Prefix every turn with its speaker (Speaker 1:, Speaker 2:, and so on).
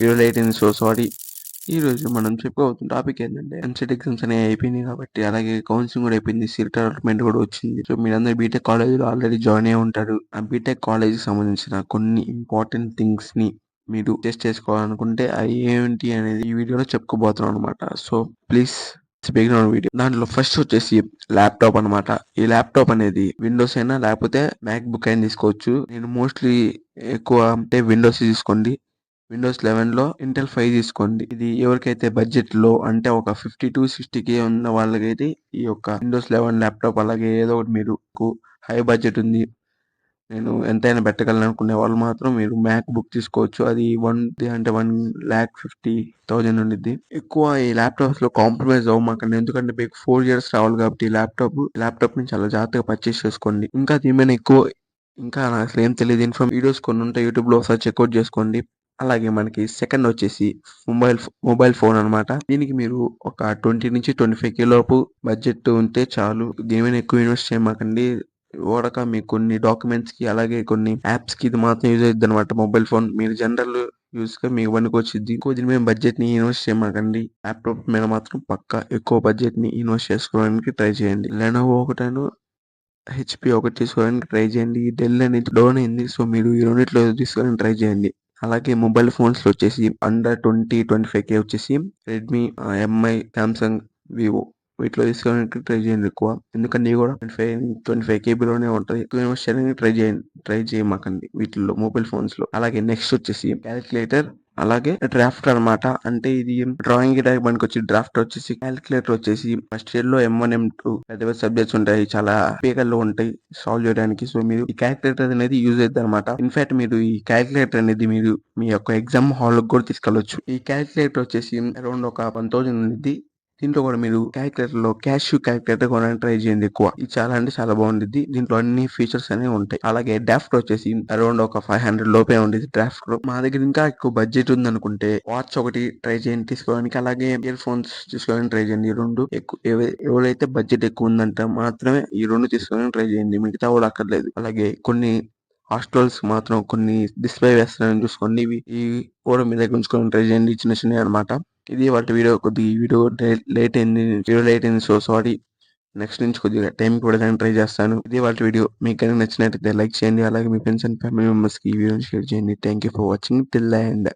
Speaker 1: Video late అయింది, so sorry. ఈ రోజు మనం చెప్పుకోబోతున్న టాపిక్ ఏంటంటే ఎంసెట్ ఎగ్జామ్స్ అనేవి అయిపోయినాయి కాబట్టి, అలాగే కౌన్సిలింగ్ కూడా అయిపోయింది, సీట్ అలాట్మెంట్ కూడా వచ్చింది. సో మీరందరూ బీటెక్ కాలేజీలో ఆల్రెడీ జాయిన్ అయి ఉంటారు. ఆ బీటెక్ కాలేజీకి సంబంధించిన కొన్ని ఇంపార్టెంట్ థింగ్స్ ని మీరు టెస్ట్ చేసుకోవాలనుకుంటే అవి ఏంటి అనేది ఈ వీడియోలో చెప్పుకోబోతున్నాం అనమాట. So please begin video. దాంట్లో ఫస్ట్ వచ్చేసి ల్యాప్టాప్ అన్నమాట. ఈ ల్యాప్టాప్ అనేది విండోస్ అయినా లేకపోతే మ్యాక్ బుక్ అయినా తీసుకోవచ్చు. నేను మోస్ట్లీ ఎక్కువ అంటే విండోస్ తీసుకోండి. విండోస్ 11 లో ఇంటెల్ 5 తీసుకోండి. ఇది ఎవరికైతే బడ్జెట్ లో అంటే ఒక 50 to 60K ఉన్న వాళ్ళకైతే ఈ యొక్క విండోస్ 11 ల్యాప్టాప్, అలాగే ఏదో ఒకటి మీరు హై బడ్జెట్ ఉంది, నేను ఎంతైనా పెట్టగలను అనుకునే వాళ్ళు మాత్రం మీరు మ్యాక్ బుక్ తీసుకోవచ్చు. అది 1,50,000 ఉండిద్ది. ఎక్కువ ఈ ల్యాప్టాప్స్ లో కాంప్రమైజ్ అవ్వమాకండి, ఎందుకంటే మీకు 4 years రావాలి కాబట్టి ఈ ల్యాప్టాప్ ని చాలా జాగ్రత్తగా పర్చేస్ చేసుకోండి. ఇంకా దీని ఎక్కువ ఇంకా నాకు అసలు ఏం తెలియదు, వీడియోస్ కొన్ని ఉంటాయి యూట్యూబ్ లో, ఒకసారి చెక్అవుట్ చేసుకోండి. అలాగే మనకి సెకండ్ వచ్చేసి మొబైల్ ఫోన్ అన్నమాట. దీనికి మీరు ఒక 20 నుంచి 25K లోపు బడ్జెట్ ఉంటే చాలు. దీని మీద ఎక్కువ ఇన్వెస్ట్ చేయమాకండి. మీకు కొన్ని డాక్యుమెంట్స్ కి, అలాగే కొన్ని యాప్స్ కి ఇది మాత్రం యూజ్ అవుతుంది అనమాట. మొబైల్ ఫోన్ మీరు జనరల్ యూస్ గా మీకు పనికి వచ్చింది. ఎక్కువ దీని మీద బడ్జెట్ ని ఇన్వెస్ట్ చేయమాకండి. ల్యాప్టాప్ మీద మాత్రం పక్కా ఎక్కువ బడ్జెట్ ని ఇన్వెస్ట్ చేసుకోవడానికి ట్రై చేయండి. లెనోవో ఒకటను హెచ్పి ఒకటి తీసుకోవడానికి ట్రై చేయండి. డెల్ అనేది డౌన్ అయింది, సో మీరు ఈ రెండిట్లో తీసుకోవడానికి ట్రై చేయండి. అలాగే మొబైల్ ఫోన్స్ లో వచ్చేసి అండర్ 20-25K వచ్చేసి రెడ్మీ, ఎంఐ, సామ్సంగ్, వివో వీటిలో తీసుకోవడానికి ట్రై చేయండి ఎక్కువ. ఎందుకంటే ఇవి కూడా 25K బిలోనే ఉంటది. ఎక్కువ ఇన్వెస్ట్ చేయడానికి ట్రై చేయమాకండి వీటిల్లో, మొబైల్ ఫోన్స్ లో. అలాగే నెక్స్ట్ వచ్చేసి క్యాలిక్యులేటర్, అలాగే డ్రాఫ్ట్ అన్నమాట. అంటే ఇది డ్రాయింగ్ గీయడానికి మనకి వచ్చి డ్రాఫ్ట్ వచ్చేసి, క్యాలిక్యులేటర్ వచ్చేసి ఫస్ట్ ఇయర్ లో M1 M2 పెద్ద పెద్ద సబ్జెక్ట్స్ ఉంటాయి, చాలా పేకల్లో ఉంటాయి సాల్వ్ చేయడానికి. సో మీరు ఈ క్యాలిక్యులేటర్ అనేది యూజ్ అవుతుంది అనమాట. ఇన్ఫాక్ట్ మీరు ఈ క్యాలిక్యులేటర్ అనేది మీరు మీ యొక్క ఎగ్జామ్ హాల్ కూడా తీసుకెళ్ళొచ్చు. ఈ క్యాలిక్యులేటర్ వచ్చేసి అరౌండ్ ఒక 1,000 ఉంది. దీంట్లో కూడా మీరు క్యాలిక్యులేటర్ లో క్యాలిక్యులేటర్ కొనడానికి ట్రై చేయండి ఎక్కువ. ఇది చాలా అంటే చాలా బాగుంటుంది. దీంట్లో అన్ని ఫీచర్స్ అనేవి ఉంటాయి. అలాగే డ్రాఫ్ట్ వచ్చేసి అరౌండ్ ఒక 500 లోపే ఉండేది డ్రాఫ్ట్ లో. మా దగ్గర ఇంకా ఎక్కువ బడ్జెట్ ఉంది అనుకుంటే వాచ్ ఒకటి ట్రై చేయండి తీసుకోవడానికి, అలాగే ఇయర్ ఫోన్స్ తీసుకోవడానికి ట్రై చేయండి. ఈ రెండు ఎవరైతే బడ్జెట్ ఎక్కువ ఉందంటే మాత్రమే ఈ రెండు తీసుకోవడానికి ట్రై చేయండి, మిగతా కూడా అక్కర్లేదు. అలాగే కొన్ని హాస్టల్స్ మాత్రం కొన్ని డిస్ప్లే వేస్తారని చూసుకోండి. ఈ కూడా మీ దగ్గర ఉంచుకొని ట్రై చేయండి, చిన్న చిన్నవి అనమాట. ఇది వాటి వీడియో. కొద్దిగా వీడియో లేట్ అయింది, సో సారీ. నెక్స్ట్ నుంచి కొద్దిగా టైం కూడా ట్రై చేస్తాను. ఇది వాటి వీడియో. మీకు కనుక నచ్చినట్లయితే లైక్ చేయండి, అలాగే మీ ఫ్రెండ్స్ అండ్ ఫ్యామిలీ మెంబర్స్ కి ఈ వీడియోని షేర్ చేయండి. Thank you for watching till the end.